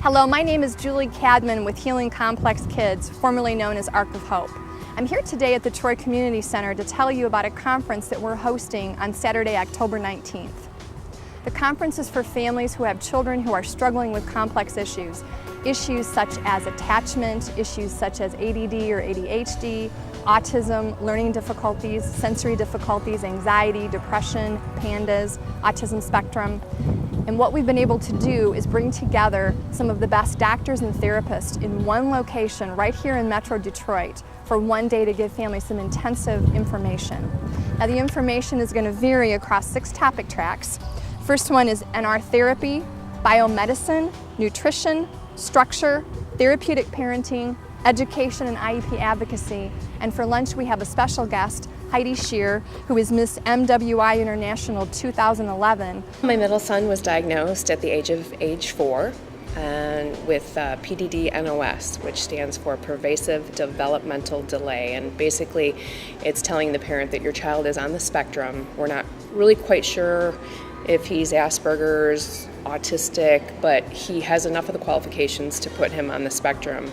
Hello, my name is Julie Cadman with Healing Complex Kids, formerly known as Ark of Hope. I'm here today at the Troy Community Center to tell you about a conference that we're hosting on Saturday, October 19th. The conference is for families who have children who are struggling with complex issues. Issues such as attachment, issues such as ADD or ADHD, autism, learning difficulties, sensory difficulties, anxiety, depression, PANDAS, autism spectrum. And what we've been able to do is bring together some of the best doctors and therapists in one location right here in Metro Detroit for one day to give families some intensive information. Now the information is going to vary across 6 topic tracks. First one is NR therapy, biomedicine, nutrition, structure, therapeutic parenting, education and IEP advocacy. And for lunch we have a special guest, Heidi Shear, who is Miss MWI International 2011. My middle son was diagnosed at the age 4 and with PDD-NOS, which stands for Pervasive Developmental Delay. And basically it's telling the parent that your child is on the spectrum. We're not really quite sure if he's Asperger's, autistic, but he has enough of the qualifications to put him on the spectrum.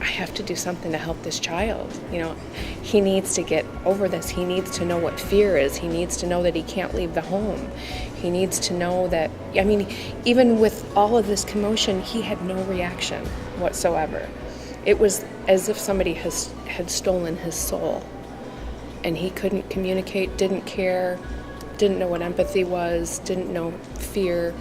I have to do something to help this child. You know, he needs to get over this. He needs to know what fear is. He needs to know that he can't leave the home. He needs to know that, I mean, even with all of this commotion, he had no reaction whatsoever. It was as if somebody had stolen his soul. And he couldn't communicate, didn't care, didn't know what empathy was, didn't know fear.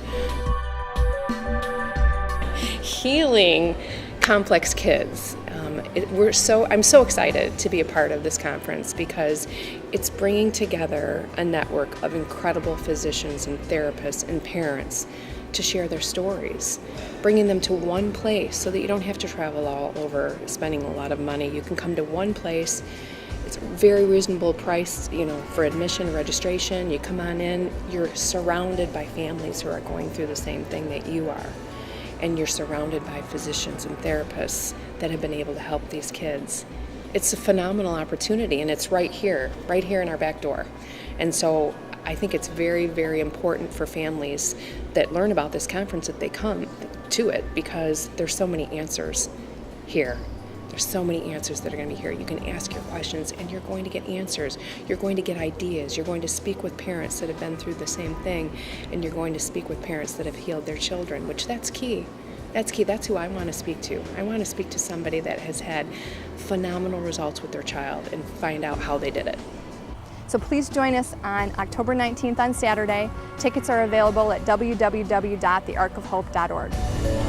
Healing complex kids. I'm so excited to be a part of this conference because it's bringing together a network of incredible physicians and therapists and parents to share their stories, bringing them to one place so that you don't have to travel all over spending a lot of money. You can come to one place. It's a very reasonable price, you know, for admission, registration. You come on in, you're surrounded by families who are going through the same thing that you are. And you're surrounded by physicians and therapists that have been able to help these kids. It's a phenomenal opportunity, and it's right here in our back door. And so I think it's very, very important for families that learn about this conference that they come to it, because there's so many answers here. There's so many answers that are going to be here. You can ask your questions and you're going to get answers. You're going to get ideas. You're going to speak with parents that have been through the same thing, and you're going to speak with parents that have healed their children, which that's key. That's key. That's who I want to speak to. I want to speak to somebody that has had phenomenal results with their child and find out how they did it. So please join us on October 19th on Saturday. Tickets are available at www.thearkofhope.org.